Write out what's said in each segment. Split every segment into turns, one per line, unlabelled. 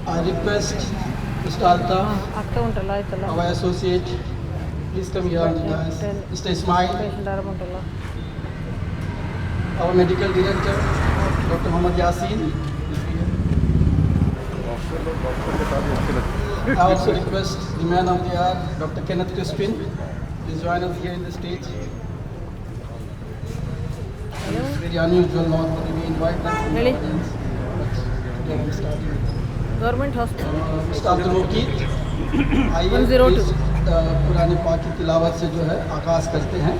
I request Mr. Altaf,
ಅಕ್ಕ ಉಂಟಲ್ಲ ಆಯ್ತಲ್ಲ
our associate, please come here on the dais. Mr. Ismail,
patient ಆರಾಮ ಉಂಟಲ್ಲ
our medical director, Dr. Muhammad Yasin. I also request the man of the hour, Dr. Kenneth Crispin, please join us here in the stage. It's very unusual normally we invite them from the
Really?
audience, but today I'm starting with
government hospital
Mr. Abdul Muqeed. आइए
102.
Please पुराने पाक की तिलावत से जो है आगाज़ करते हैं.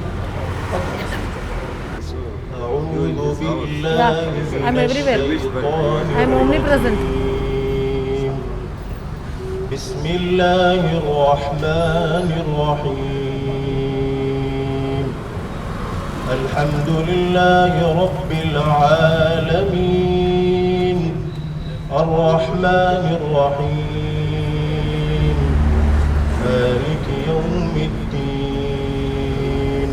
أعوذ بالله
I'm
من
everywhere.
الشيطان
I'm omnipresent.
الرجيم. بسم الله الرحمن الرحيم الحمد لله رب العالمين الرحمن الرحيم مالك يوم الدين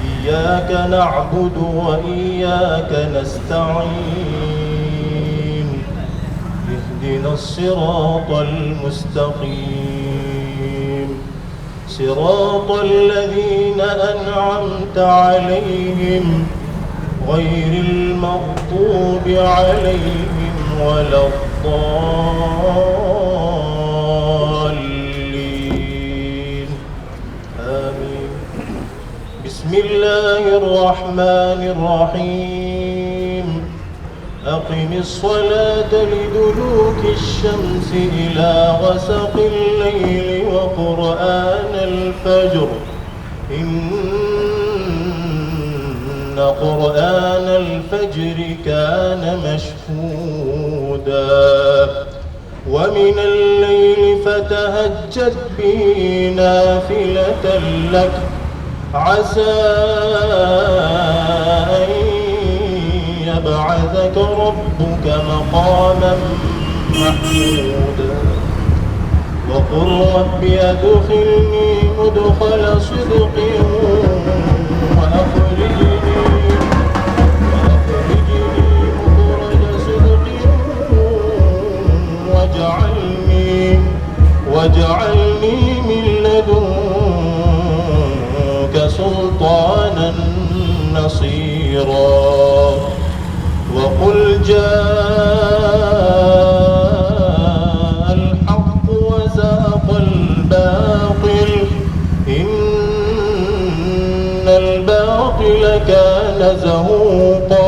إياك نعبد وإياك نستعين اهدنا الصراط المستقيم صراط الذين أنعمت عليهم غير المغضوب عليهم ولا الضالين آمين. بسم الله الرحمن الرحيم أقم الصلاة لدلوك الشمس إلى غسق الليل وقرآن الفجر إن قرآن الفجر كان مشهودا ومن الليل فتهجد به نافلة لك عسى أن يبعثك ربك مقاما محمودا وقل رب أدخلني مدخل صدق وأخرجني مخرج صدق واجعلني من لدنك سلطانا نصيرا وقل جاء الحق وزهق الباطل إن الباطل كان زهوقا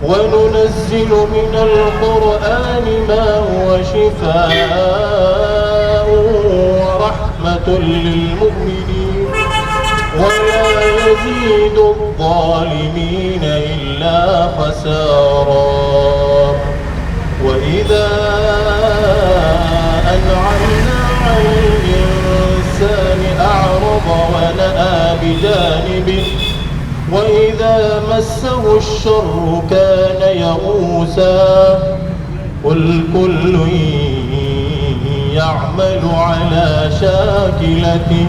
وننزل من القرآن ما هو شفاء ورحمة للمؤمنين ولا يزيد الظالمين إلا خسارا وإذا أنعمنا على الإنسان أعرض ونأى بجانبه وإذا مسه الشر كان يئوسا قل كل يعمل على شاكلته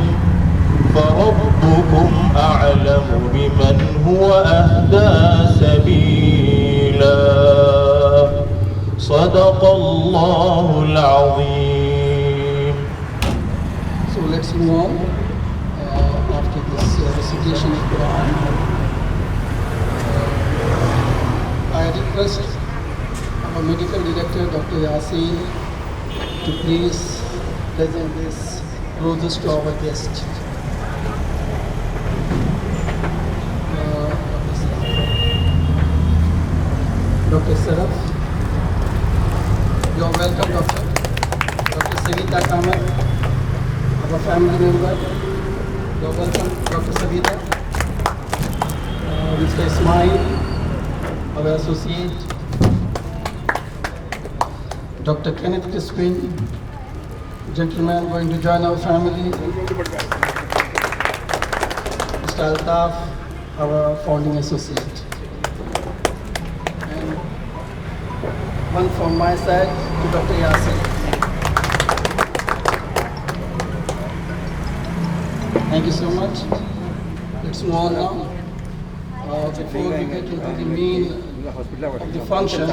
فربكم أعلم بمن هو أهدى سبيلا صدق الله العظيم.
So let's move on after this recitation of Quran. I request our medical director, Dr. Yasin, to please present this roses to our guest. Dr. Saraf, you are welcome, Doctor. Dr. Savita Kamal, our family member, you are welcome, Dr. Savita. Mr. Ismail, our associate. Dr. Kenneth Crispin, gentleman going to join our family. Mr. Altaf, our founding associate. And one from my side to Dr. Yasin. Thank you so much. Let's move on now. Before we get into the main of the function,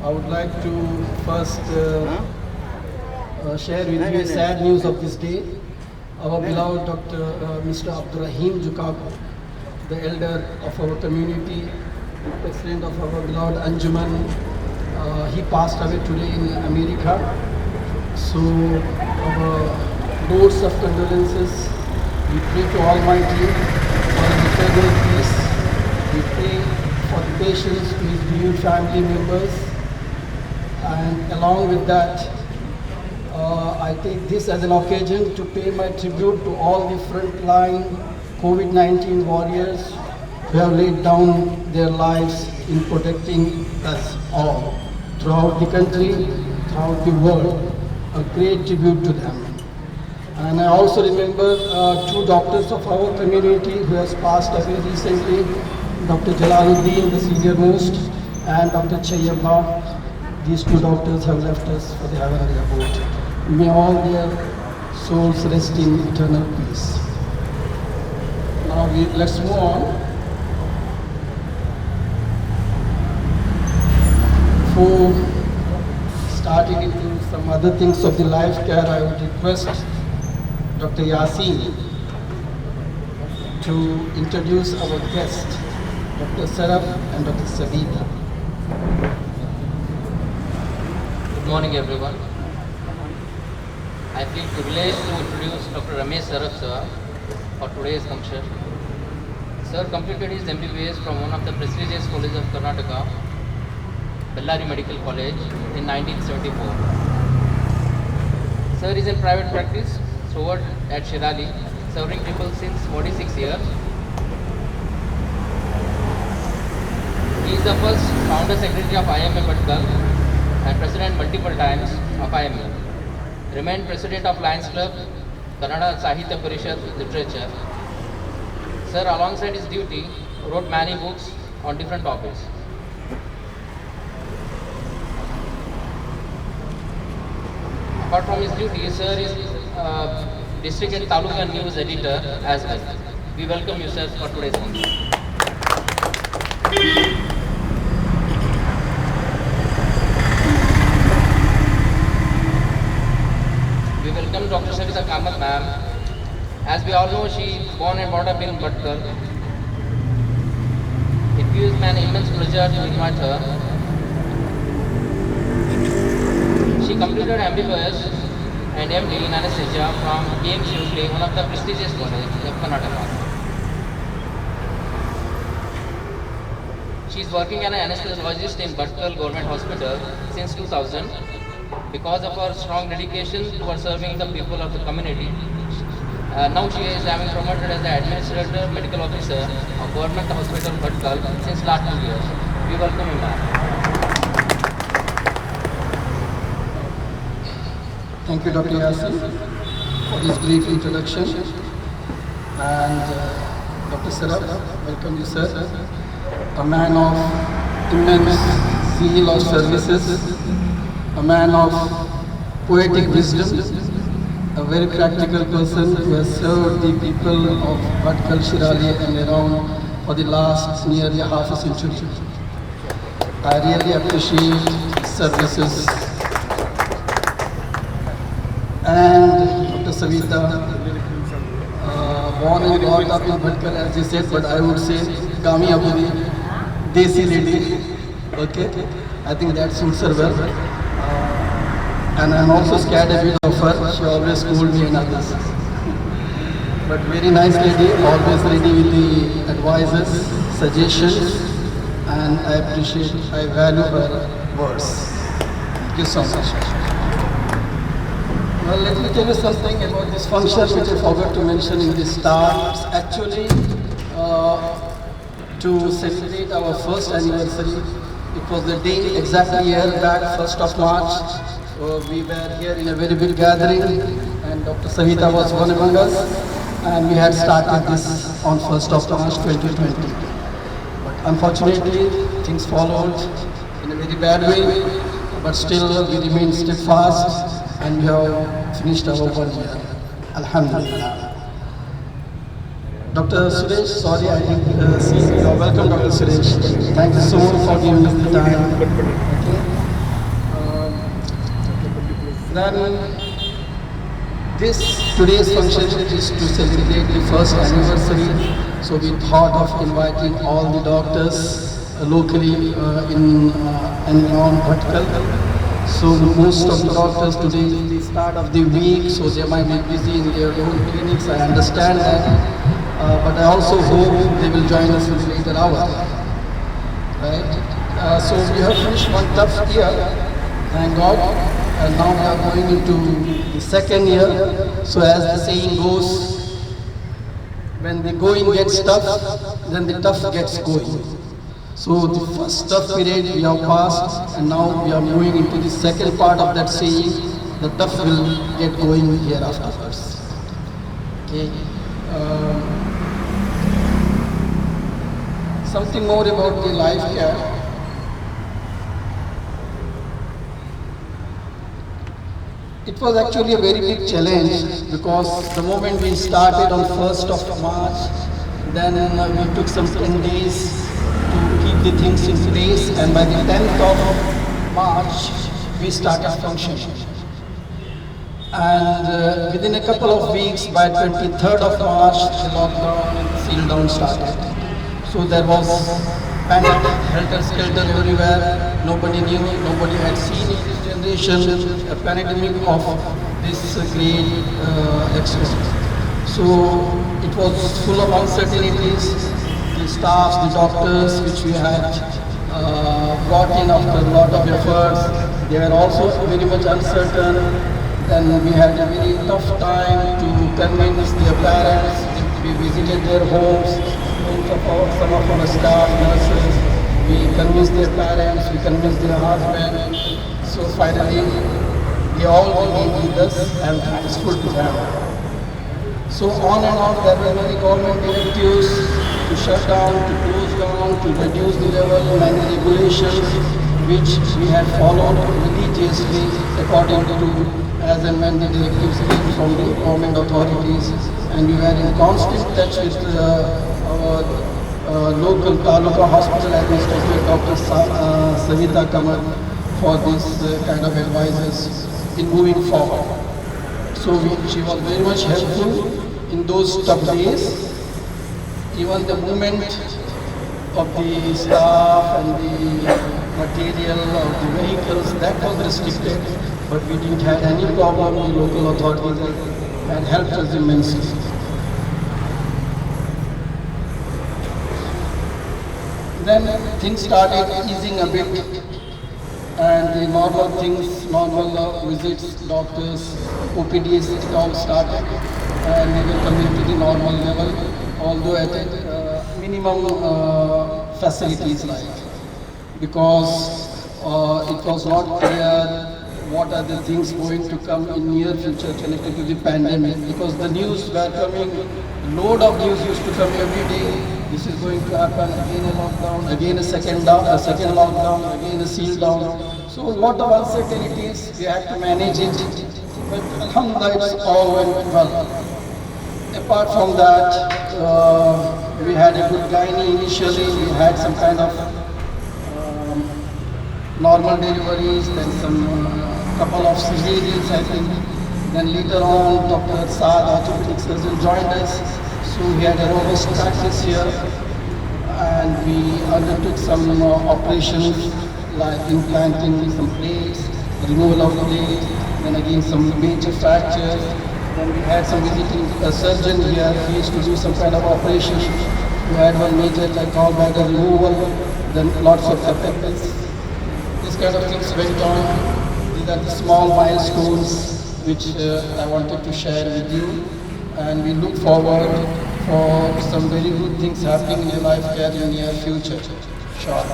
I would like to first share with you sad news of this day. Our beloved Dr. Mr. Abdurrahim Jukago, the elder of our community, president of our beloved Anjuman, he passed away today in America. So our notes of condolences. We pray to Almighty for His eternal peace. We pray for the patience to His bereaved family members. And along with that, I take this as an occasion to pay my tribute to all the frontline COVID-19 warriors who have laid down their lives in protecting us all throughout the country, throughout the world. A great tribute to them. And I also remember two doctors of our community who has passed away recently, Dr. Jalaluddin, the senior most, and Dr. Chayyabla. These two doctors have left us for the heavenly abode. May all their souls rest in eternal peace. Now let's move on. Before starting into some other things of the life care, I would request Dr. Yasin to introduce our guests, Dr. Saraf and Dr. Savita.
Good morning, everyone. I feel privileged to introduce Dr. Ramesh Saraf sir for today's function. Sir completed his MBBS from one of the prestigious colleges of Karnataka, Bellary Medical College, in 1974. Sir is in private practice, throughout at Shirali, serving people since 46 years. He is the first founder secretary of IMA Bhatkal and president multiple times of IMA. Remained president of Lions Club, Kannada Sahitya Parishad Literature. Sir, alongside his duty, wrote many books on different topics. Apart from his duty, sir is district and taluka news editor as well. We welcome you, sir, for today's function. We welcome Dr. Savita Kamath ma'am. As we all know, she born and brought up in Bhatkal. It gives me an immense pleasure to invite her. She completed MBBS and MD in anesthesia from KM Shivli, one of the prestigious colleges of Karnataka. She is working as an anesthesiologist in Bhatkal Government Hospital since 2000. Because of her strong dedication towards serving the people of the community, now she is having promoted as the Administrator Medical Officer of Government Hospital Bhatkal since last 2 years. We welcome you, ma'am.
Thank you, Dr. Yasin, for this brief introduction. And Dr. Saraf, welcome you, sir. A man of immense zeal of services, a man of poetic wisdom, a very practical person who has served the people of Bhatkal, Shirali and around for the last nearly half a century. I really appreciate his services. And Dr. Savita, born and brought up in Bhatkal, as you said, but I would say Gami Abudi, Desi lady. Okay, I think that suits her well. And I'm also scared a bit of her. She always scold me and others. But very nice lady, always ready with the advices, suggestions, and I appreciate, I value her words. Thank you so much. Well, let me tell you something about this function which I forgot to mention in the start. It's actually to celebrate our first anniversary. It was the day exactly a year back, 1st of March. We were here in a very big gathering and Dr. Savita was one among us and we had started this on 1st of March 2020. But unfortunately, things followed in a very bad way, but still we remain steadfast and we have finished our 1 year. Alhamdulillah. Dr. Suresh, sorry I didn't see you. Welcome, Dr. Suresh. Thank you so much for giving us the time. Okay. Then this today's function is to celebrate the first anniversary. So we thought of inviting all the doctors locally in and around Bhatkal. So most of the doctors today is the start of the week, so they might be busy in their own clinics. I understand that, but I also hope they will join us in the later hour. Right? So we have finished one tough year, thank God, and now we are going into the second year. So as the saying goes, when the going gets tough, then the tough gets going. So the first tough period we have passed, and now we are moving into the second part of that saying, the tough will get going here afterwards. Okay. Something more about the life care. It was actually a very big challenge because the moment we started on 1st of March, then we took some 10 days to keep the things in place, and by the 10th of March, we started functioning. And within a couple of weeks, by 23rd of March, the lockdown and seal down started. So there was panic, helter-skelter everywhere. Nobody knew, nobody had seen in this generation a pandemic of this great extent. So it was full of uncertainties. The staffs, the doctors, which we had brought in after a lot of efforts, they were also very much uncertain. Then we had a very tough time to convince their parents. We visited their homes, some of our staff, nurses. We convinced their parents, we convinced their husband. So finally, they all remained with us, and it's full to them. So on and on, there were many government directives to shut down, to close down, to reduce the level, many regulations which we had followed religiously according to as and when the directives came from the government authorities. And we were in constant touch with our local Taluka hospital administrator, Dr. Savita Kamal, for this kind of advices in moving forward. So she was very much helpful in those tough days. Even the movement of the staff and the material of the vehicles, that was restricted, but we didn't have any problem. The local authorities had helped us immensely. Then things started easing a bit, and the normal things, normal visits, doctors, OPDs, it all started, and we were coming to the normal level, although at a minimum facilities like, because it was not clear what are the things going to come in near future connected to the pandemic, because the news were coming, load of news used to come every day. This is going to happen, again a lockdown, again a second lockdown, again a seal down. So a lot of uncertainties, we had to manage it, but alhamdulillah it's all went well. Apart from that, we had a good gynae initially, we had some kind of normal deliveries, then some couple of cesareans I think. Then later on, Dr. Saad, orthopedic surgeon, joined us. So we had a robust practice here, and we undertook some operations like implanting some plates, removal of plates, then again some major fractures. Then we had some visiting surgeon here. He used to do some kind of operation. We had one major like gallbladder removal, then lots of appendix. This kind of things went on. These are the small milestones which I wanted to share with you, and we look forward for some very good things happening in your life care in near future. Sure.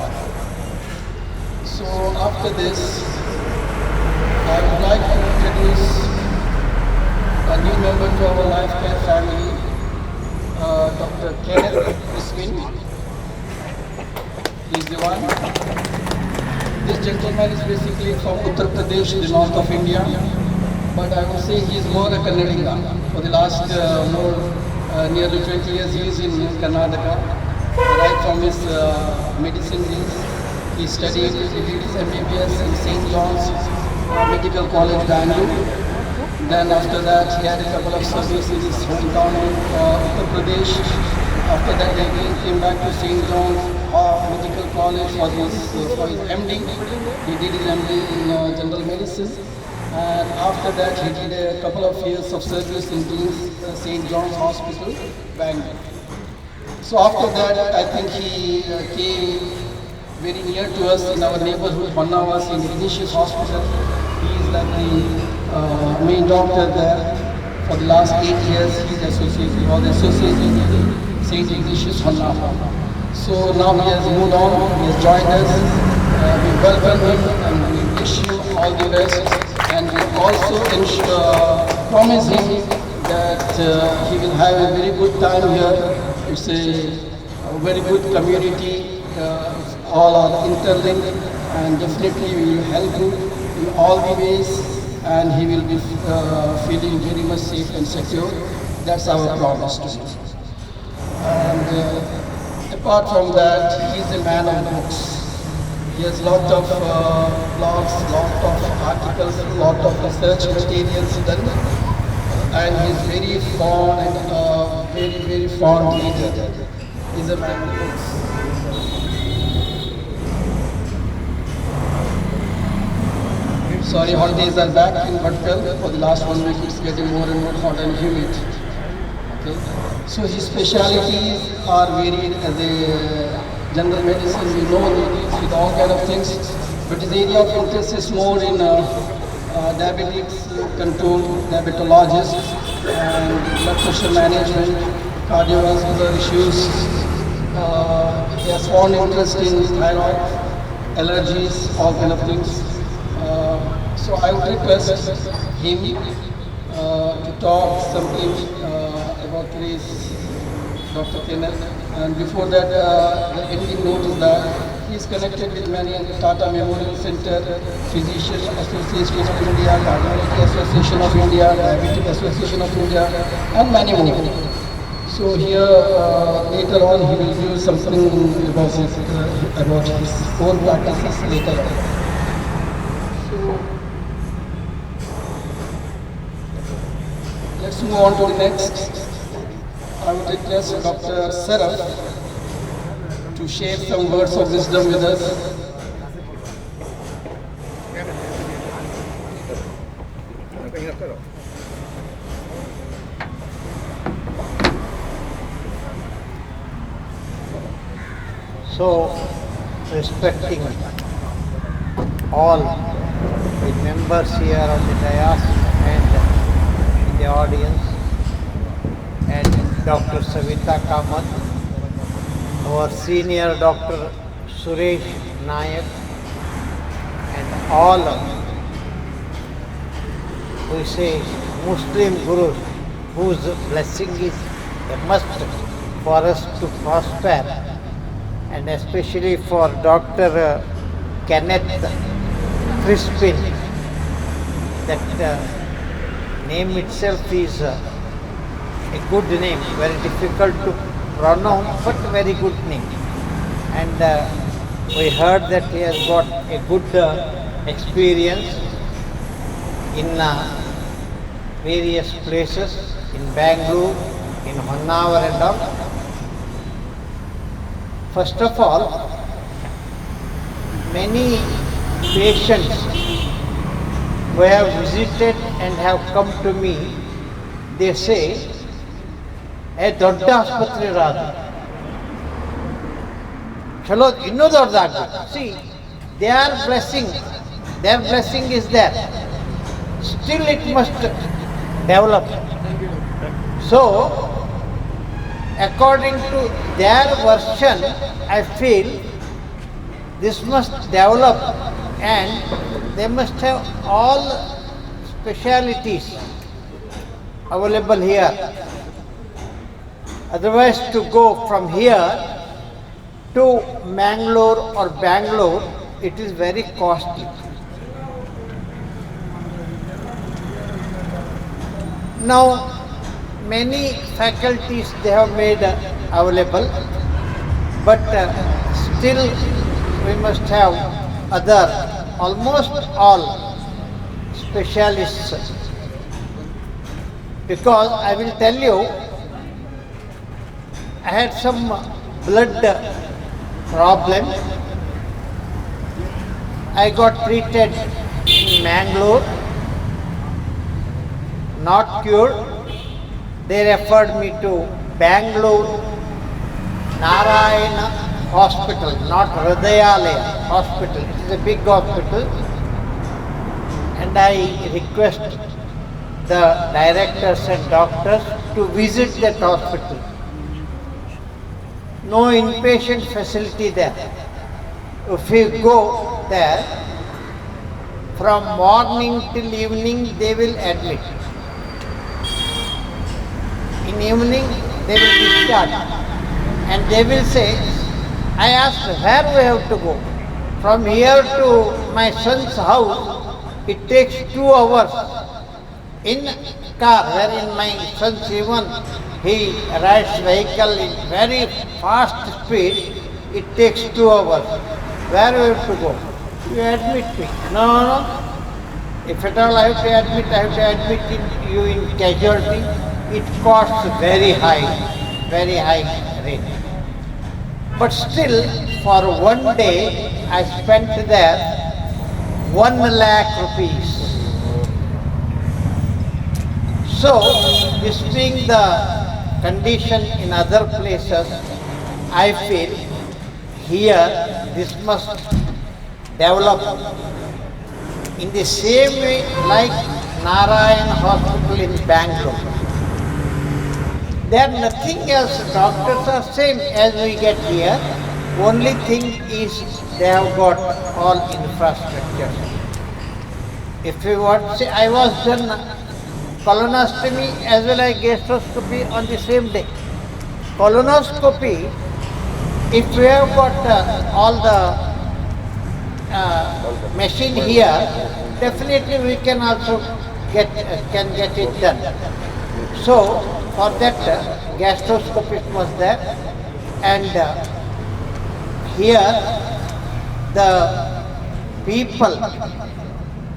So after this, I would like to introduce a new member to our life care family, Dr. Kenneth Iswin. He is the one. This gentleman is basically from Uttar Pradesh, the north of India, but I would say he is more a Kannadiga. For the last nearly 20 years he is in Karnataka. Right from his medicine days, he studied MBBS in St. John's, Medical College, Bangalore. Then after that, he had a couple of services in his hometown in Uttar Pradesh. After that, he again came back to St. John's Medical College for his MD. He did his MD in general medicine. And after that, he did a couple of years of service in St. John's Hospital, Bangalore. So after that, I think he came very near to us in our neighborhood, Honavar, St. Ignatius Hospital. He is like the main doctor there. For the last 8 years, he was associated with St. Ignatius Honavar. So now he has moved on, he has joined us. We welcome him and we wish him all the best. And we also promise him that he will have a very good time here. It's a very good community. All are interlinked, and definitely we will help him in all the ways, and he will be feeling very much safe and secure. That's our promise to him. And apart from that, he is a man of books. He has lot of blogs, lot of articles, lot of research materials done, and he is very fond and very fond reader. He is a man of books. Sorry, holidays are back in Bhatkal. For the last 1 week, it's getting more and more hot and humid. Okay. So his specialities are varied as a general medicine. We know he deals with all kind of things, but his area of interest is more in diabetics control, diabetologist, and blood pressure management, cardiovascular issues. He has found interest in thyroid, allergies, all kind of things. So I would request him to talk something about today's Dr. Kenneth. And before that, the ending note is that he is connected with many Tata Memorial Center, Physician Association of India, Cardiology Association of India, Diabetic Association of India, and many more. So here later on he will give something about his own practices later on. Let's move on to the next. I would request Dr. Saraf to share some words of wisdom with us.
So, respecting all the members here on the dais and in the audience, and Dr. Savita Kamath, our senior Dr. Suresh Nayak, and all we say Muslim gurus whose blessing is a must for us to prosper, and especially for Dr. Kenneth Crispin. That name itself is a good name, very difficult to pronounce, but very good name. And we heard that he has got a good experience in various places, in Bangalore, in Honavar and all. First of all, many patients who have visited and have come to me, they say, a dodda ಆಸ್ಪತ್ರೆ ರಾದು ಚಲೋ ಇನ್ನೂ ದೊಡ್ಡದಾಗಬೇಕು. See, their blessing is there. Still it must develop. So, according to their version, I feel this must develop and they must have all specialities available here. Otherwise, to go from here to Mangalore or Bangalore, it is very costly. Now, many faculties they have made available, but still we must have other, almost all specialists. Because I will tell you, I had some blood problem. I got treated in Mangalore, not cured. They referred me to Bangalore Narayana Hospital, not Hridayalaya Hospital. It is a big hospital, and I request the directors and doctors to visit that hospital. No inpatient facility there. If you go there, from morning till evening they will admit. In evening they will discharge, and they will say, I asked where we have to go. From here to my son's house, it takes 2 hours. In car, wherein my son's even, he rides vehicle in very fast speed, it takes 2 hours. Where we have to go? You admit me. No. If at all I have to admit you in casualty. It costs very high rate. But still, for one day, I spent there 1 lakh rupees. So, this being the condition in other places, I feel here this must develop in the same way like Narayan Hospital in Bangalore. There nothing else, doctors are same as we get here. Only thing is they have got all infrastructure. If you want, say I was done colonoscopy as well as gastroscopy on the same day. Colonoscopy, if we have got all the machine here, definitely we can also get it done. So for that gastroscopist was there, and here the people,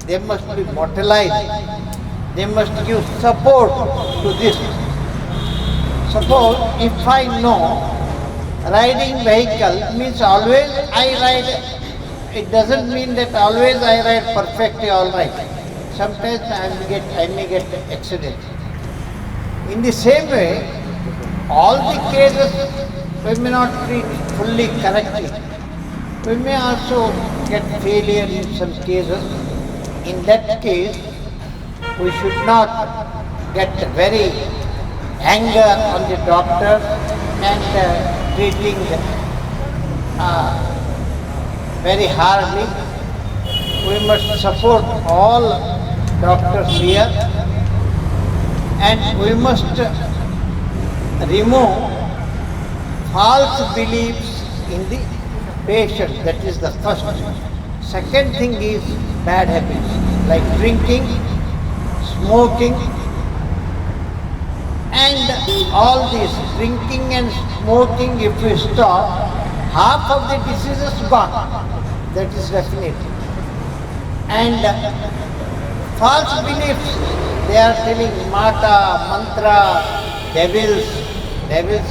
they must be mobilized. They must give support to this. Suppose if I know riding vehicle means always I ride, it doesn't mean that always I ride perfectly all right. Sometimes I may get accident. In the same way, all the cases we may not treat fully correctly. We may also get failure in some cases. In that case, we should not get very anger on the doctor and treating very hardly. We must support all doctors here, and we must remove false beliefs in the patient. That is the first. Second thing is bad habits like drinking, smoking, and all this drinking and smoking, if we stop, half of the diseases gone. That is definite. And false beliefs, they are telling mata, mantra, devils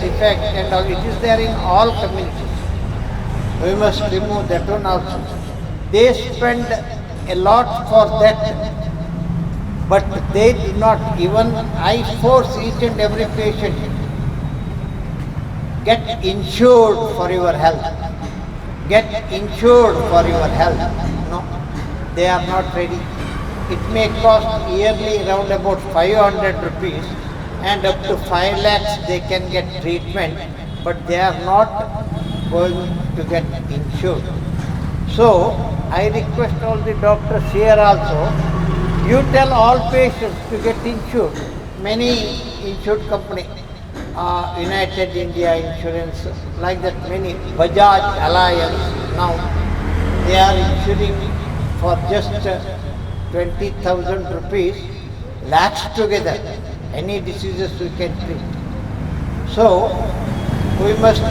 effect and all. It is there in all communities. We must remove that one also. They spend a lot for that, but they do not even, I force each and every patient, get insured for your health. Get insured for your health. No, they are not ready. It may cost yearly around about 500 rupees and up to 5 lakhs they can get treatment, but they are not going to get insured. So, I request all the doctors here also, you tell all patients to get insured. Many insured company, United India Insurance, like that many, Bajaj Alliance, now they are insuring for just 20,000 rupees, lakhs together, any diseases we can treat. So, we must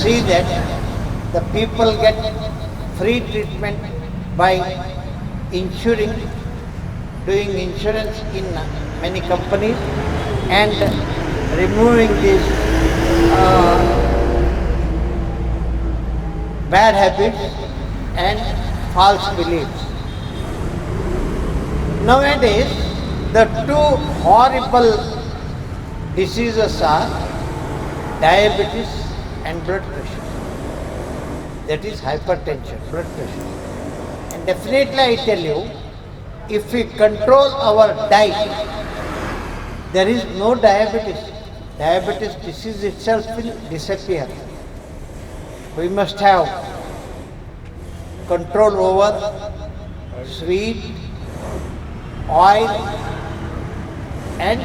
see that the people get free treatment by insuring, doing insurance in many companies and removing these bad habits and false beliefs. Nowadays, the two horrible diseases are diabetes and blood pressure. That is hypertension, blood pressure. And definitely I tell you, if we control our diet, there is no diabetes. Diabetes disease itself will disappear. We must have control over sweet, oil and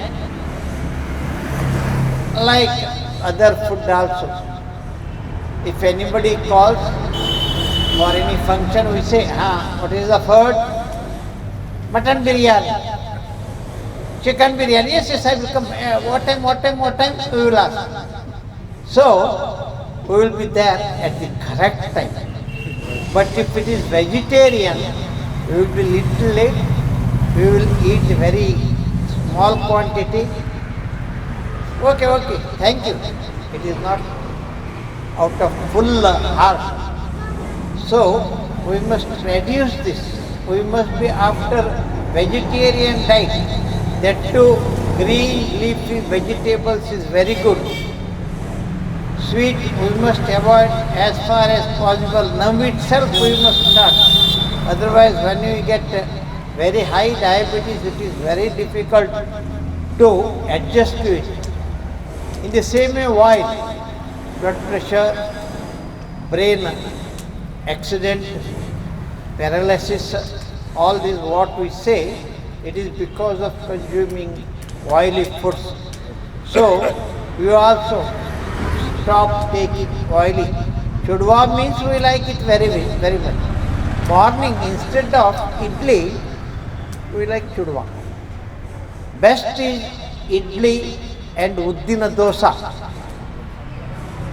like other food also. If anybody calls for any function, we say, what is the food? Mutton biryani. Chicken biryani. Yes, I will come. What time? We will ask. So, we will be there at the correct time. But if it is vegetarian, we will be little late. We will eat very small quantity. Okay, thank you. It is not out of full heart. So, we must reduce this. We must be after vegetarian diet. That too, green leafy vegetables is very good. Sweet we must avoid as far as possible. Now itself we must start. Otherwise, when you get very high diabetes, it is very difficult to adjust to it. In the same way, oil, blood pressure, brain accident, paralysis, all this what we say, it is because of consuming oily foods. So, we also stop taking oily. Chudwa means we like it very much. Morning, instead of idli, we like chudwa. Best is idli and uddina dosa.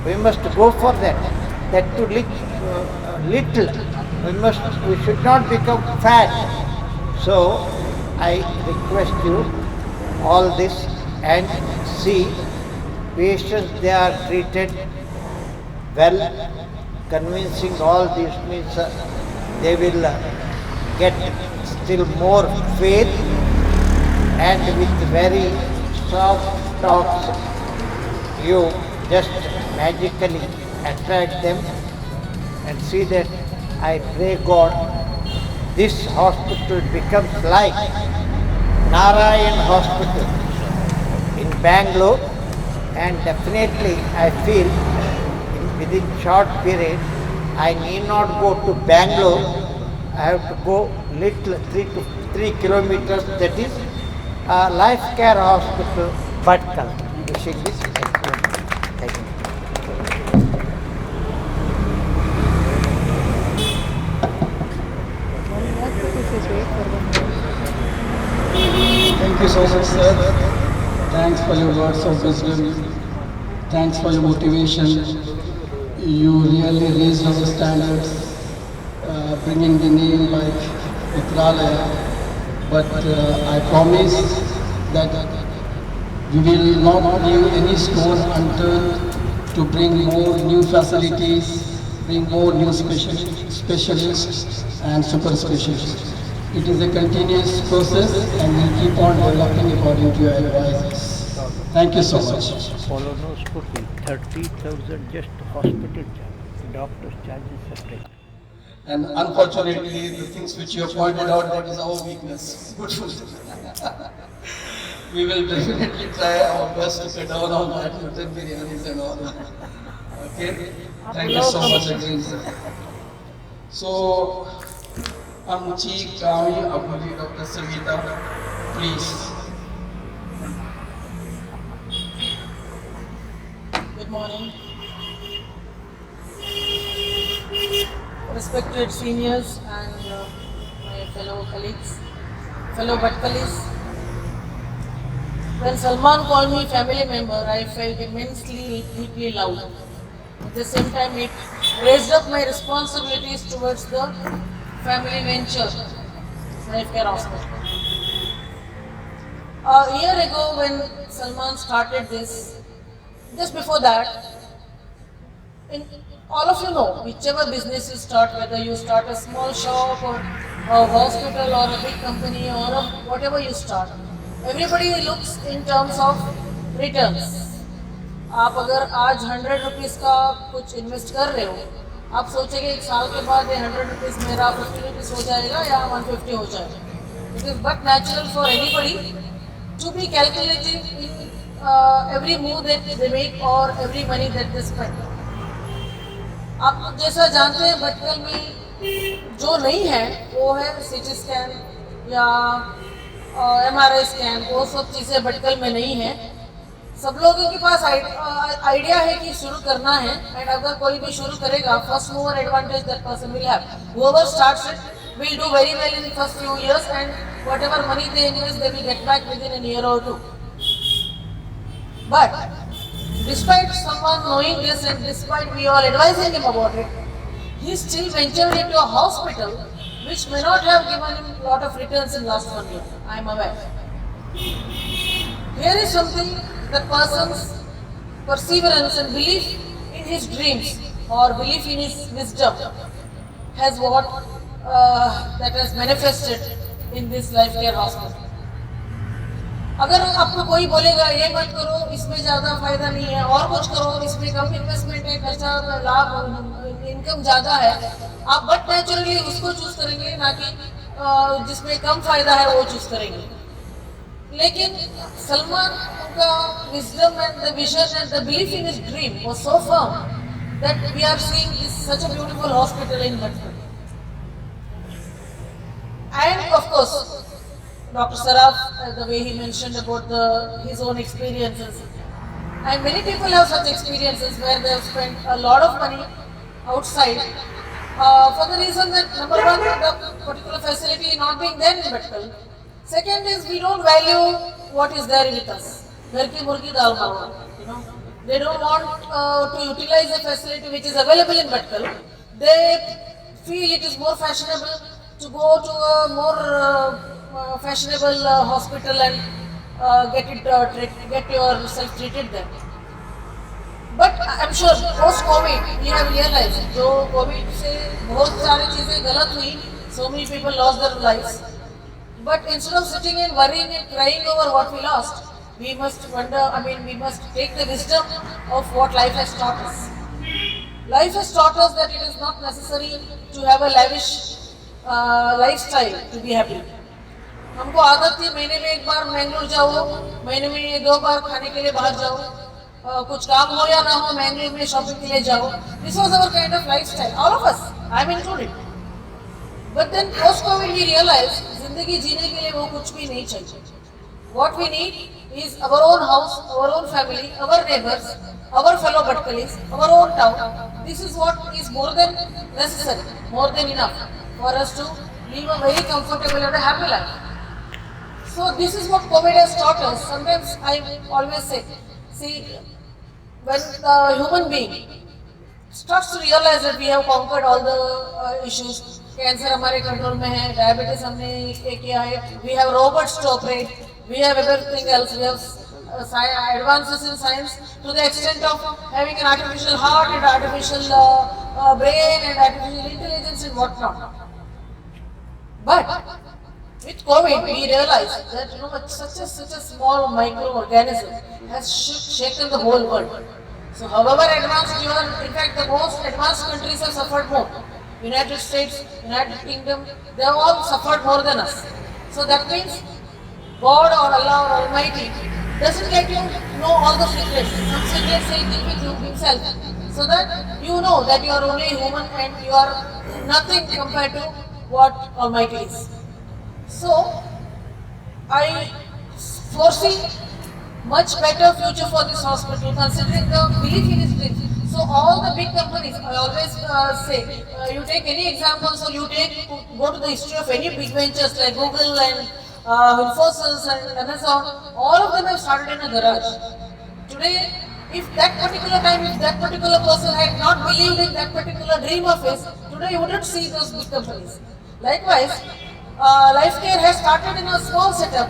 We must go for that. That too little. We should not become fat. So, I request you all this and see patients, they are treated well, convincing all these means they will get still more faith, and with very soft talks you just magically attract them and see that. I pray God this hospital becomes like Narayan Hospital in Bangalore, and definitely I feel within short period I need not go to Bangalore. I have to go little 3 kilometers, that is Life Care Hospital, Bhatkal. Wishing this. Thank you.
Thank you so much, sir. Thanks for your words of wisdom. Thanks for your motivation. You really raised our standards, bringing the name like Vitralaya. But I promise that we will not leave any stone unturned to bring more new facilities, bring more new specialists and super specialists. It is a continuous process and we'll keep on developing according to your advices. Thank you so much.
Colonoscopy, 30,000 just hospital charge. Doctor's charge is separate.
And unfortunately, the things which you have pointed out, that is our weakness. We will definitely try our best to cut down on that, mutton biryanis and all. Okay? Thank you so much again, sir. So, Amchi Kami Abuli, Dr. Sangeeta, please.
Good morning. Respected seniors and my fellow colleagues, fellow Bhatkalis. When Salman called me family member, I felt immensely, deeply loved. At the same time, it raised up my responsibilities towards the family venture. life care hospital. A year ago when Salman started this, just before that, all of you know, whichever business you start, whether you start a small shop or a hospital or a big company or whatever you start, everybody looks in terms of returns. आप अगर आज 100 rupees का कुछ invest कर रहे हो, आप सोचेंगे एक साल के बाद ये 100 रुपीज़ मेरा 50 रुपीज़ हो जाएगा या 150 हो जाएगा. It is but natural for anybody to be calculating in every move that they make or every money that they spend. आप जैसा जानते हैं भटकल में जो नहीं है वो है CT स्कैन या MRI स्कैन, वो सब चीज़ें भटकल में नहीं है. सब लोगों के पास आइडिया है कि शुरू करना है, एंड अगर कोई भी शुरू करेगा, first mover advantage that person will have. Whoever starts it will do very well in the first few years, and whatever money they invest they will get back within a year or two. But despite someone knowing this and despite we all advising him about it, he still ventured into a hospital which may not have given him a lot of returns in last 1 year. I am aware. Here is something that person's perseverance and belief in his dreams or belief in his wisdom has that has manifested in this life care hospital. अगर आपको कोई बोलेगा ये मत करो, इसमें ज़्यादा फायदा नहीं है, और कुछ करो, इसमें कम इन्वेस्टमेंट है, खर्चा लाभ इनकम ज़्यादा है, आप बट नेचुरली उसको चूज करेंगे, ना कि जिसमें कम फायदा है वो चूज करेंगे. लेकिन सलमान का wisdom and the vision and the belief in his dream was so firm that we are seeing this such a beautiful hospital in Bhatkal. And of course, Dr. Saraf, the way he mentioned about his own experiences, and many people have such experiences where they have spent a lot of money outside for the reason that number one, the particular facility not being there in Bhatkal. Second is we don't value what is there with us. Ghar ki murgi dal marwa, they don't want to utilize a facility which is available in Bhatkal. They feel it is more fashionable to go to a more fashionable hospital and get yourself treated there. But I'm sure post-COVID we have realized जो COVID से बहुत सारी चीजें गलत हुई, so many people lost their lives. But instead of sitting and worrying and crying over what we lost, we must we must take the wisdom of what life has taught us. Life has taught us that it is not necessary to have a lavish lifestyle to be happy. हमको आदत थी महीने में एक बार मैंगलोर जाओ, महीने में 2 बार खाने के लिए बाहर जाओ, कुछ काम हो या ना हो मैंगलोर में शॉपिंग के लिए जाओ. This was our kind of lifestyle, all of us, I am included. But then post-COVID we realized जिंदगी जीने के लिए वो कुछ भी नहीं चाहिए. What we need is our own house, our own family, our neighbors, our fellow Bhatkalis, our own town. This is what is more than necessary, more than enough for us to live a very comfortable and a happy life. So this is what COVID has taught us. Sometimes I always say, see, when the human being starts to realize that we have conquered all the issues, cancer हमारे control में है, diabetes हमने किया है, we have robots to operate, we have everything else, we have advances in science to the extent of having an artificial heart and artificial brain and artificial intelligence and whatnot. But with COVID, we realized that such a small microorganism has shaken the whole world. So however advanced you are, in fact the most advanced countries have suffered more. United States, United Kingdom, they have all suffered more than us. So that means God or Allah or Almighty doesn't let you know all the secrets. Some secrets He'll keep with you Himself, so that you know that you are only human and you are nothing compared to what Almighty is. So I foresee much better future for this hospital considering the belief in His dreams. So all the big companies, I always say, you take any example, so go to the history of any big ventures like Google and Infosys and Amazon, all of them have started in a garage. Today, if that particular person had not believed in that particular dream of his, today you wouldn't see those big companies. Likewise, Life Care has started in a small setup,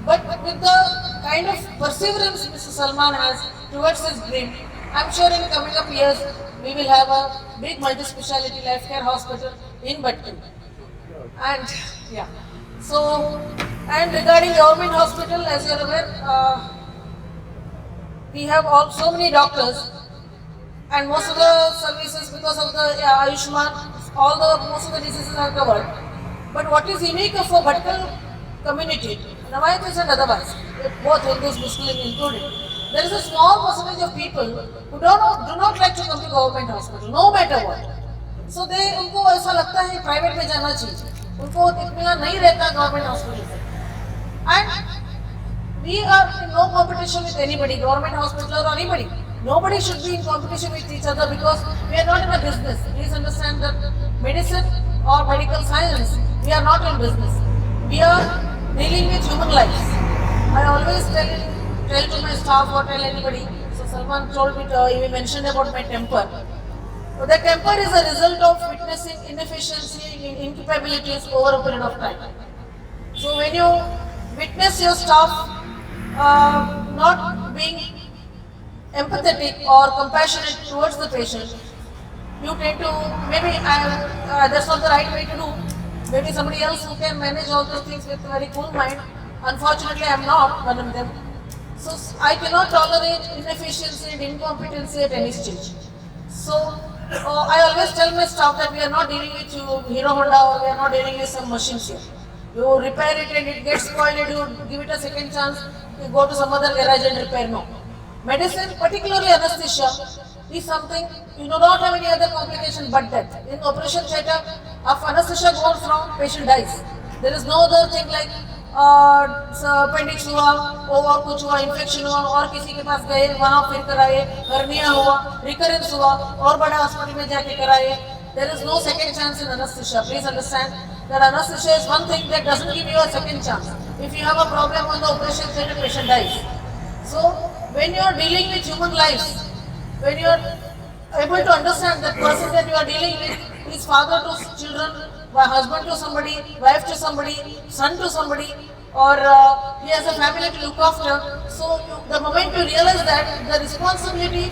but with the kind of perseverance Mr. Salman has towards his dream, I'm sure in coming up years we will have a big multi-speciality life care hospital in Bhatkan. And yeah, so and regarding government hospital, as you're aware, we have so many doctors, and most of the services because of the Ayushman, most of the diseases are covered. But what is unique for Bhatkal community, Navayatis and otherwise, both Hindus, Muslim included, there is a small percentage of people who do not like to come to government hospital, no matter what. So उनको ऐसा लगता है private में जाना चाहिए, उनको इत्मीनान नहीं रहता गवर्नमेंट हॉस्पिटल से. And we are in no competition with anybody, government hospital or anybody. Nobody should be in competition with each other because we are not in a business. Please understand that medicine or medical science, we are not in business. We are dealing with human lives. I always tell to my staff or tell anybody. So Salman told me, he mentioned about my temper. So the temper is a result of witnessing inefficiency, incapabilities over a period of time. So when you witness your staff not being empathetic or compassionate towards the patient, you tend to, maybe that's not the right way to do. Maybe somebody else who can manage all those things with a very cool mind. Unfortunately, I am not one of them. So I cannot tolerate inefficiency and incompetency at any stage. So I always tell my staff that we are not dealing with Hero Honda or we are not dealing with some machines here. You repair it and it gets spoiled, you give it a second chance, you go to some other garage and repair. No. Medicine, particularly anesthesia, is something you do not have any other complication but death. In operation theatre, if anesthesia goes wrong, patient dies. There is no other thing like appendix हुआ, और कुछ हुआ, infection हुआ, और किसी के पास गए, वहाँ फिर कराए, hernia हुआ, recurrence हुआ, और बड़ा hospital में जाके कराए. There is no second chance in anesthesia. Please understand that anesthesia is one thing that doesn't give you a second chance. If you have a problem on the operation theatre, patient dies. So when you are dealing with human lives, when you are able to understand that person that you are dealing with is father to children, husband to somebody, wife to somebody, son to somebody, or he has a family to look after. So the moment you realize that the responsibility,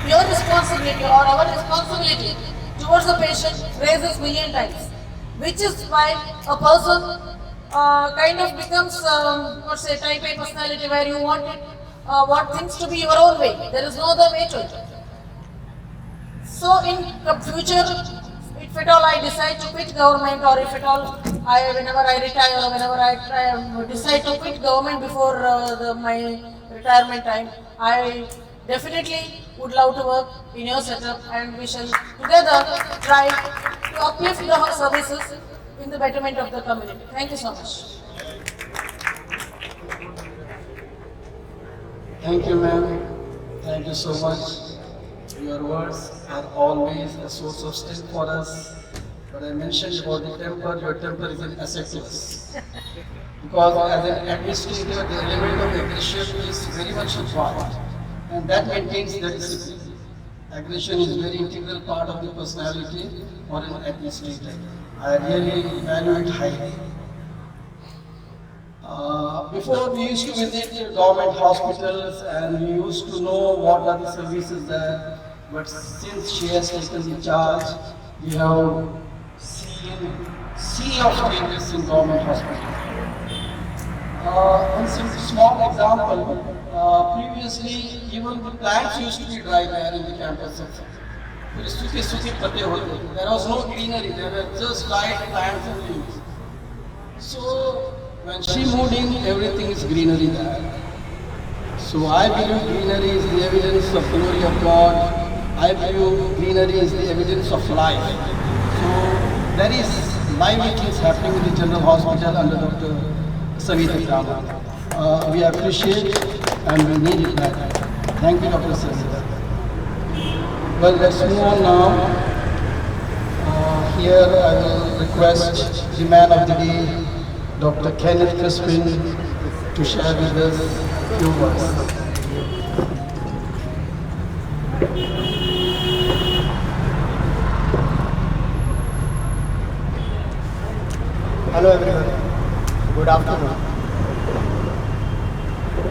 your responsibility or our responsibility towards the patient raises million times, which is why a person kind of becomes, let's say, type A personality where you want things to be your own way. There is no other way to it. So in the future, if at all I decide to quit government, or if at all whenever I retire or whenever I decide to quit government before my retirement time, I definitely would love to work in your setup, and we shall together try to uplift the services in the betterment of the community. Thank you so much.
Thank you, ma'am. Thank you so much. Your words are always a source of strength for us. But I mentioned about the temper, your temper is an asset to us. Because as an administrator, the element of aggression is very much required. And that maintains the discipline. Aggression is a very integral part of the personality for an administrator. I really value it highly. Before we used to visit government hospitals and we used to know what are the services there. But since she has taken the charge, we have seen sea of changes in government hospitals. One small example, previously even the plants used to be dry there in the campus. There was no greenery, there were just dried plants and leaves. So when she moved in, everything is greenery there. So I believe greenery is the evidence of the glory of God. I believe greenery is the evidence of life. So there is lively things happening in the General Hospital under Dr. Savita Krama. We appreciate and we need it back. Thank you, Dr. Savita. Well, let's move on now. Here I will request the man of the day, Dr. Kenneth Crispin, to share with us a few words.
Hello everyone, good afternoon.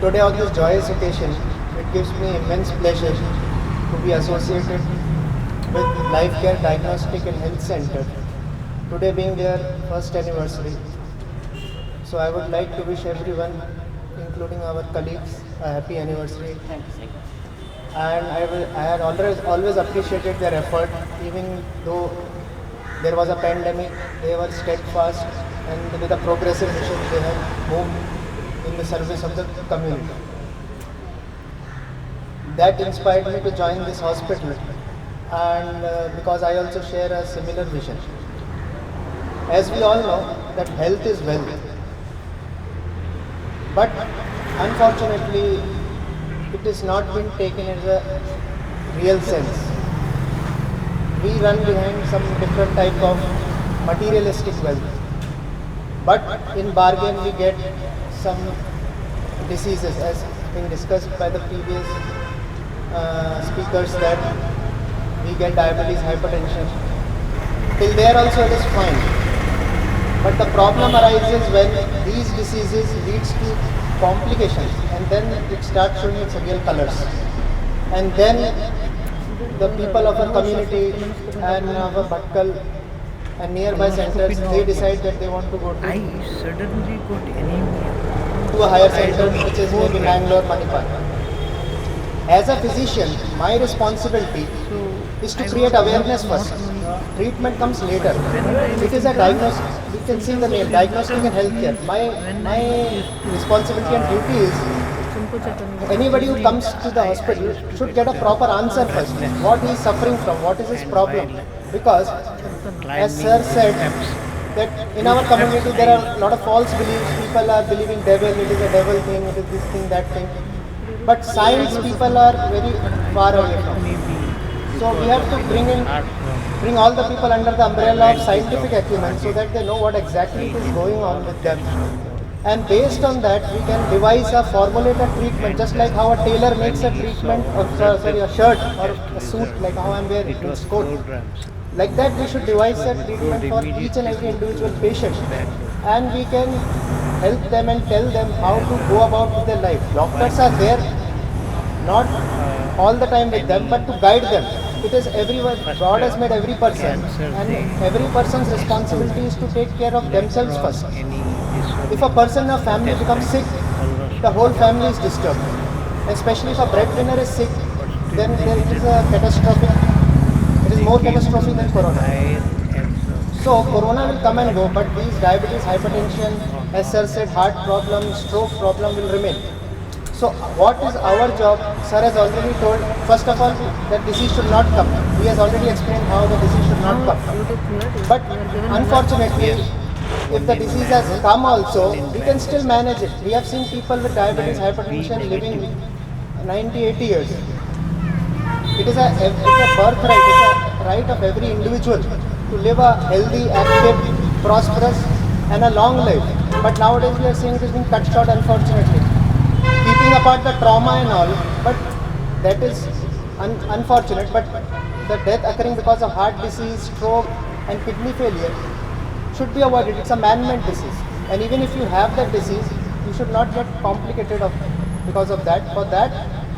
Today on this joyous occasion, it gives me immense pleasure to be associated with Life Care Diagnostic and Health Center, today being their first anniversary. So I would like to wish everyone, including our colleagues, a happy anniversary. And I had always appreciated their effort, even though there was a pandemic. They were steadfast, and with a progressive mission they have moved in the service of the community. That inspired me to join this hospital, and because I also share a similar vision. As we all know that health is wealth, but unfortunately it is not been taken as a real sense. We run behind some different type of materialistic wealth, but in bargain we get some diseases, as been discussed by the previous speakers, that we get diabetes, hypertension. Till there also it is fine, but the problem arises when these diseases leads to complications, and then it starts showing its real colors, and then the people of our community and our Bhatkal and nearby centers, they decide that they want to go to a higher center, which is maybe Bangalore, Manipal. As a physician, my responsibility is to create awareness first. Treatment comes later. It is a diagnosis. You can see the name, diagnostic and healthcare. My responsibility and duty is anybody who comes to the hospital should get a proper answer first. What he is suffering from, what is his problem? Because, as sir said, that in our community there are a lot of false beliefs. People are believing devil, it is a devil thing, it is this thing, that thing. But science people are very far away from. So we have to bring all the people under the umbrella of scientific acumen, so that they know what exactly is going on with them. And based on that, we can devise a formulated treatment, just like how a tailor makes a treatment, a shirt or a suit, like how I am wearing this coat. Like that, we should devise a treatment for each and every individual patient, and we can help them and tell them how to go about with their life. Doctors are there, not all the time with them, but to guide them. It is everyone. God has made every person, and every person's responsibility is to take care of themselves first. If a person in a family becomes sick, the whole family is disturbed. Especially if a breadwinner is sick, then there is a catastrophic. It is more catastrophic than corona. So corona will come and go, but these diabetes, hypertension, as sir said, heart problem, stroke problem will remain. So what is our job? Sir has already told, first of all, that disease should not come. He has already explained how the disease should not come. But unfortunately, if the disease has come also, we can still manage it. We have seen people with diabetes, hypertension living 90, 80 years. It is a birthright, it's a right of every individual to live a healthy, active, prosperous and a long life. But nowadays we are seeing it is being cut short, unfortunately. Keeping apart the trauma and all, but that is unfortunate. But the death occurring because of heart disease, stroke and kidney failure should be avoided. It's a man-made disease, and even if you have that disease, you should not get complicated because of that. For that,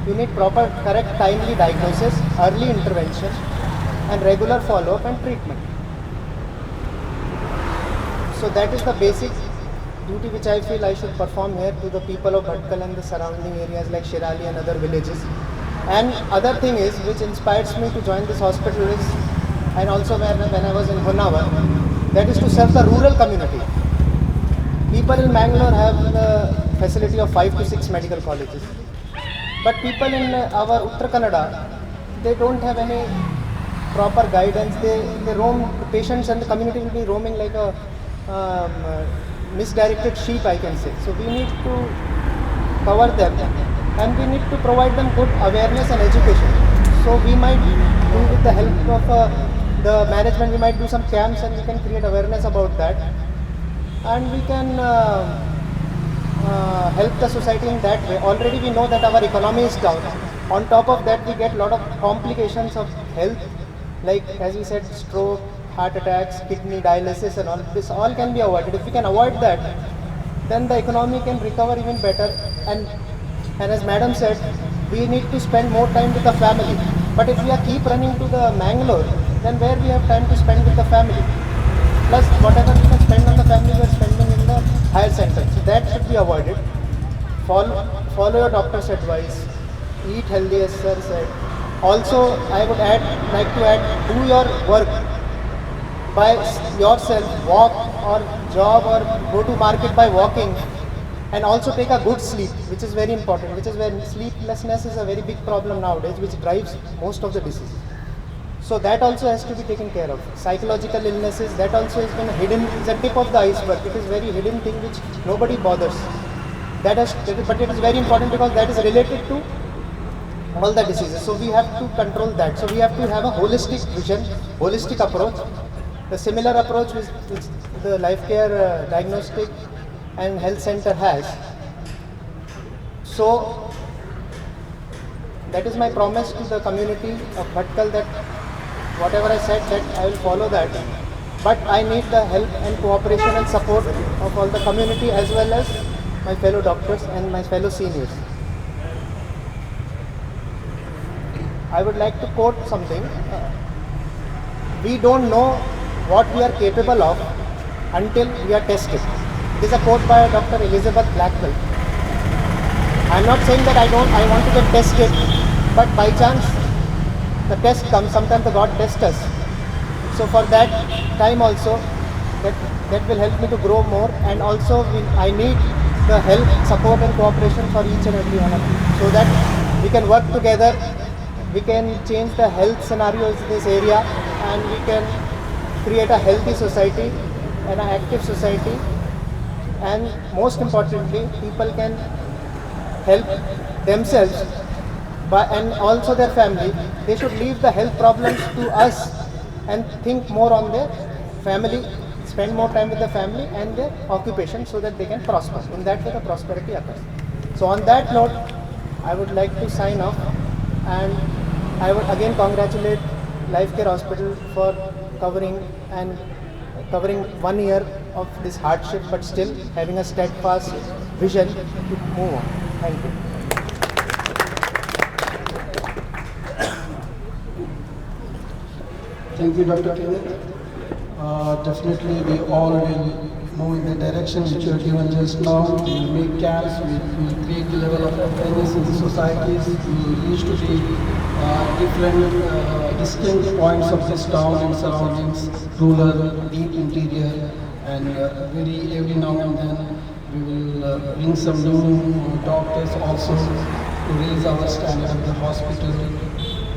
you need proper, correct, timely diagnosis, early intervention, and regular follow-up and treatment. So that is the basic duty which I feel I should perform here to the people of Bhatkal and the surrounding areas like Shirali and other villages. And other thing is, which inspires me to join this hospital is, and also when I was in Honavar, that is to serve the rural community. People in Bangalore have the facility of 5 to 6 medical colleges. But people in our Uttar Kannada, they don't have any proper guidance. They roam, the patients and the community will be roaming like a misdirected sheep, I can say. So we need to cover them, and we need to provide them good awareness and education. So we might do, with the help of the management, we might do some camps and we can create awareness about that, and we can help the society in that way. Already we know that our economy is down. On top of that, we get a lot of complications of health, like as we said, stroke, heart attacks, kidney dialysis and all, this all can be avoided. If we can avoid that, then the economy can recover even better. And as madam said, we need to spend more time with the family. But if we are keep running to the Mangalore, then where we have time to spend with the family? Plus whatever we can spend on the family, we are spending in the higher center. So that should be avoided. Follow your doctor's advice. Eat healthy, as sir said. Also, I would like to add, do your work by yourself, walk or jog or go to market by walking, and also take a good sleep, which is very important, which is when sleeplessness is a very big problem nowadays, which drives most of the diseases. So that also has to be taken care of. Psychological illnesses, that also has been hidden, it's a tip of the iceberg. It is very hidden thing which nobody bothers. But it is very important because that is related to all the diseases. So we have to control that. So we have to have a holistic vision, holistic approach. The similar approach which the Life Care Diagnostic and Health Center has. So that is my promise to the community of Bhatkal, that whatever I said, that I will follow that. But I need the help and cooperation and support of all the community as well as my fellow doctors and my fellow seniors. I would like to quote something. We don't know what we are capable of until we are tested. It is a quote by Dr. Elizabeth Blackwell. I am not saying that I want to get tested, but by chance the test comes, sometimes the God tests us. So for that time also, that will help me to grow more, and also I need the help, support and cooperation for each and every one of you, so that we can work together, we can change the health scenarios in this area, and we can create a healthy society and an active society. And most importantly, people can help themselves and also their family. They should leave the health problems to us and think more on their family, spend more time with the family and their occupation, so that they can prosper. In that way the prosperity occurs. So on that note, I would like to sign off, and I would again congratulate Life Care Hospital for covering 1 year of this hardship, but still having a steadfast vision to move on. Thank you.
Thank you, Dr. Kenneth. Definitely, we all will move in the direction which you have given just now. We will make camps, we will create the level of awareness in the societies. We will reach to the different distinct points of this town and surroundings, rural, deep interior, and every now and then we will bring some new doctors also to raise our standard at the hospital.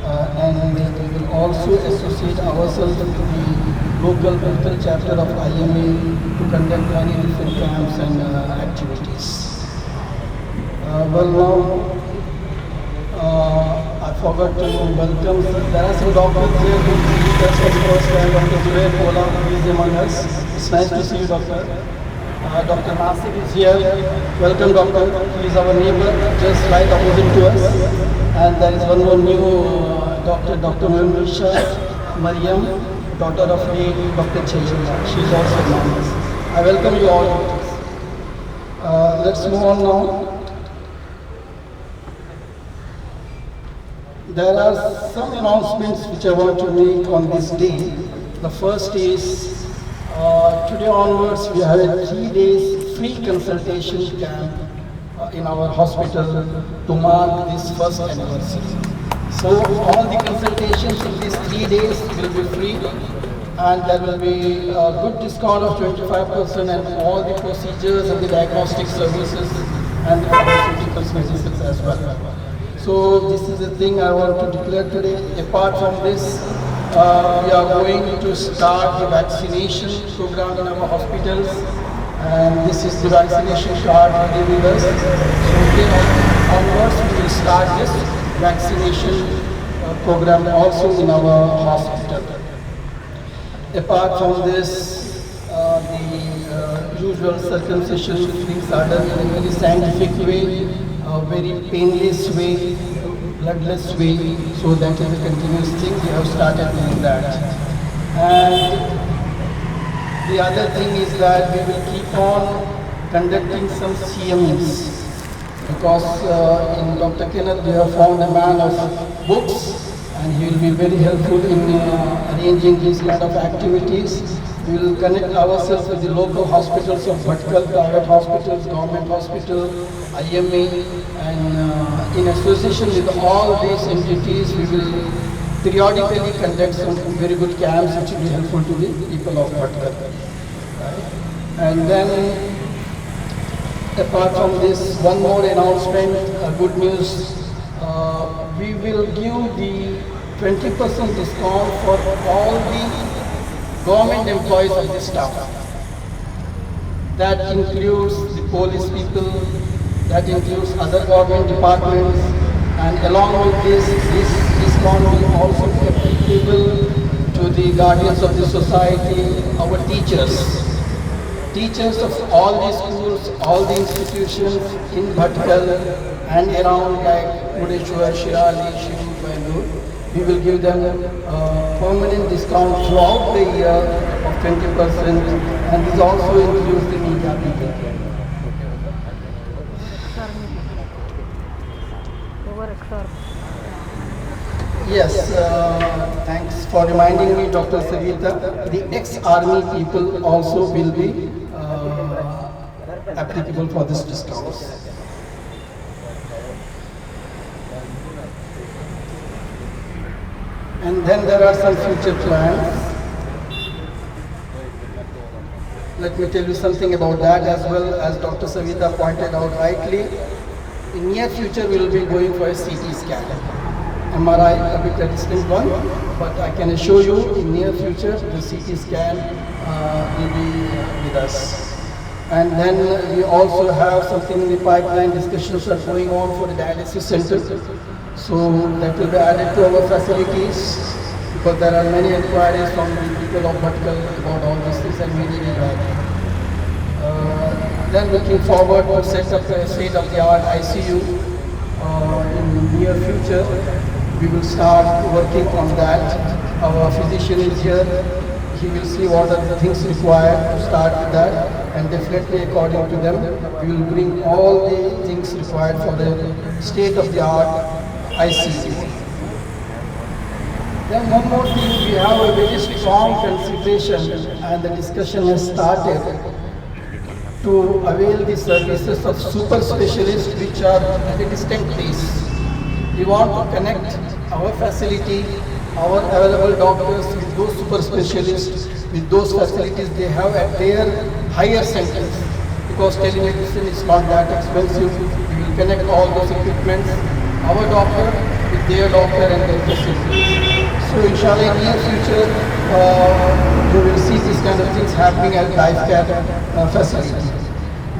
And we will also associate ourselves with the local medical chapter of IMA to conduct many different camps and activities. I forgot to welcome, there are some doctors here who meet us for the first time. Dr. Zubair Pola is among us. It's nice to see you, doctor. Dr. Nasik is here. Welcome, doctor. He is our neighbor, just right opposite to us. And there is one more new doctor, Dr. Manisha Mariam, daughter of Dr. Chayya. She is also among us. I welcome you all, doctors. Let's move on now. There are some announcements which I want to make on this day. The first is, today onwards we have a 3 days free consultation camp in our hospital to mark this first anniversary. So all the consultations in these 3 days will be free, and there will be a good discount of 25% and all the procedures and the diagnostic services and the pharmaceuticals medicines as well. So this is the thing I want to declare today. Apart from this, we are going to start the vaccination program in our hospitals, and this is the vaccination card with us. So today onwards we will start this vaccination program also in our hospital. Apart from this, the usual circumcision things are done in a very scientific way, a very painless way, bloodless way, so that is a continuous thing. We have started doing that. And the other thing is that we will keep on conducting some CMEs because in Dr. Kenneth we have found a man of books and he will be very helpful in arranging these kind of activities. We will connect ourselves with the local hospitals of Bhatkal, private hospitals, government hospital, IMA, and in association with all these entities we will periodically conduct some very good camps which will be helpful to the people of Bhatkal. Right? And then apart from this, one more announcement, good news, we will give the 20% discount for all the government employees of this town. That includes the police people, that includes other government departments, and along with this discount will also be applicable to the guardians of the society, our teachers. Teachers of all the schools, all the institutions in Bhatkal and around like Mudeshwar, Shirali, Shivu, Bangalore, we will give them permanent discount throughout the year of 20%, and this also includes the media people. Yes, thanks for reminding me, Dr. Savita. The ex-army people also will be applicable for this discount. And then there are some future plans. Let me tell you something about that as well. As Dr. Savita pointed out rightly, in near future we will be going for a CT scan. MRI a bit a distant one, but I can assure you in near future the CT scan will be with us. And then we also have something in the pipeline, discussions are going on for the dialysis center. So that will be added to our facilities because there are many inquiries from the people of Bhatkal about all these things and we need that. Then looking forward to set up a state-of-the-art ICU in near future. We will start working on that. Our physician is here. He will see what are the things required to start with that, and definitely according to them, we will bring all the things required for the state-of-the-art ICU. Then one more thing, we have a very strong consideration and the discussion has started to avail the services of super specialists which are at a distant place. We want to connect our facility, our available doctors with those super specialists, with those facilities they have at their higher centers. Because telemedicine is not that expensive, we will connect all those equipments, our doctor with their doctor and their facilities. So inshallah in near future, you will see these kind of things happening at LifeCare facility.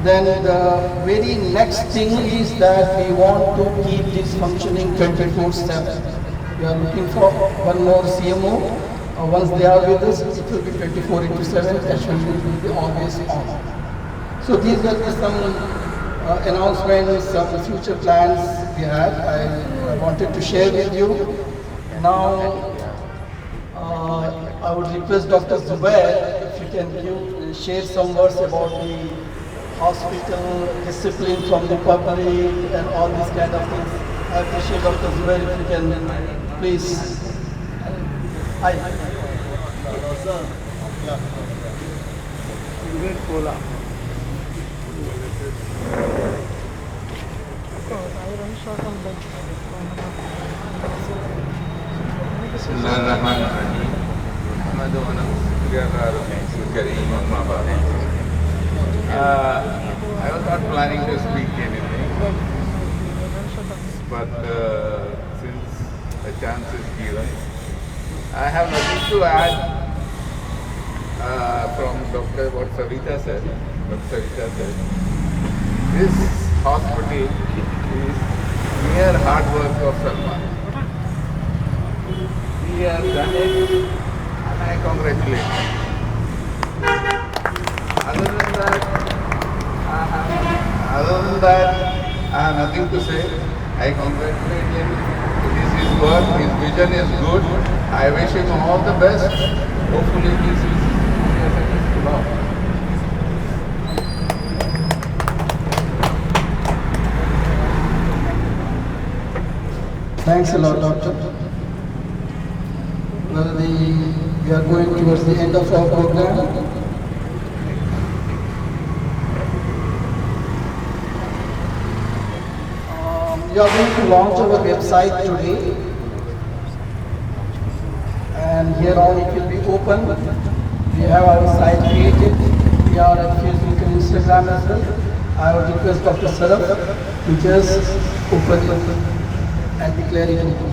Then the very next thing is that we want to keep this functioning 24/7. We are looking for one more CMO. Once they are with us, it will be 24/7. Actually, it will be always on. So these are some announcements, some future plans we had. I wanted to share with you. Now, I would request Dr. Zubair if you can share some words about the hospital, discipline from the public and all these kind of things. I appreciate Dr. Zubair if you can please. Hi.
Bismillahirrahmanirrahim. I was not planning to speak anything, but since a chance is given, I have nothing to add from what Savita said. This hospital is mere hard work of Salman. He has done it, and I congratulate him. Other than that, I have nothing to say. I congratulate him. It is his work, his vision is good. I wish him all the best. Hopefully this is a successful law.
Thanks a lot, Doctor. Well, we are going towards the end of our program. We are going to launch our website today, and here on it will be open. We have our site created. We are at Facebook and Instagram as well. I would request Dr. Saraf to just open it and declare it open.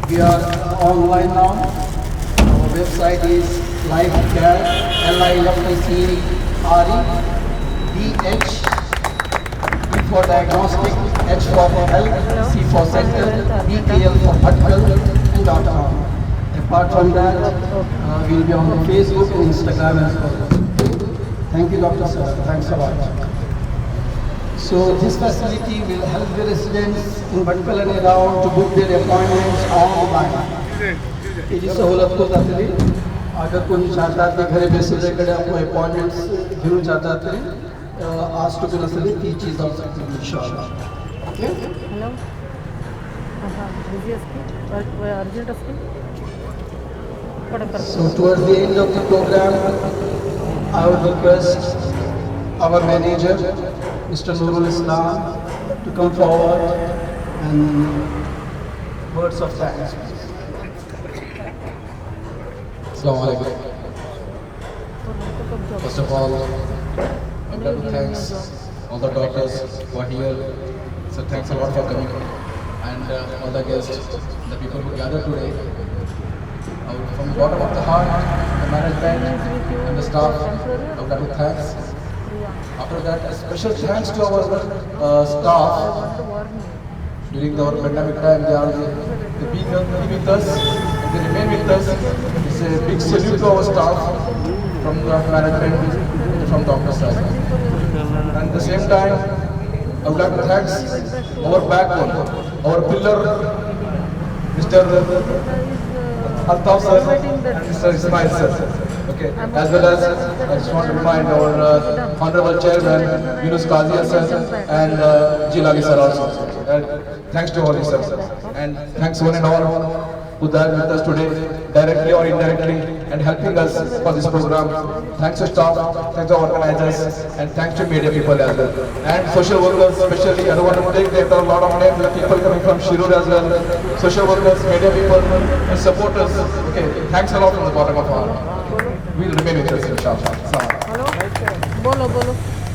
We are online now. Our website is LifeCare, LIFECRE, D for diagnostic, H for health, C for center, BKL for vertical, and .com. Apart from that, we'll be on the Facebook and Instagram as well. Thank you, Dr. Sir. Thanks a lot. So this facility will help the residents in Bhatkal and around to book their appointments online. ये सहूलत को जाते अगर कोई चाहता है घरे बेसरे कड़े आपको अपॉइंटमेंट्स घेऊन चाहता है आज तो बिना सली ती चीज़ आ सकती है इंशाल्लाह. ओके.
हेलो. बिजी असते अर्जंट असते.
So towards the end of the program, I would request our manager, Mr. Nurul Islam, to come forward and words of thanks.
Assalamu alaikum. First of all, I'd like to thank all the doctors who are here. So thanks a lot for coming, and all the guests, the people who gathered today. From the bottom of the heart, the management and the staff, I would like to thanks. After that, a special thanks to our staff. During our pandemic time, they be with us and they remain with us. It's a big salute to our staff from the management and from Dr. side. And at the same time, I would like to thank our backbone, our pillar, Mr. Altaf sir and Mr. Ismail sir. Okay. As well as I just want to remind our Honorable Chairman Yunus Qazia sir and Jilagi sir also. Thanks to all you sir. And thanks one and all who are with us today, directly or indirectly, and helping us for this program. Thanks to staff, thanks to organizers, and thanks to media people as well. And social workers, especially, I don't want to take there are a lot of names, people coming from Shirur as well. Social workers, media people, and supporters. Okay, thanks a lot from the bottom of our heart. We'll remain with us, inshallah.
Hello. बोलो.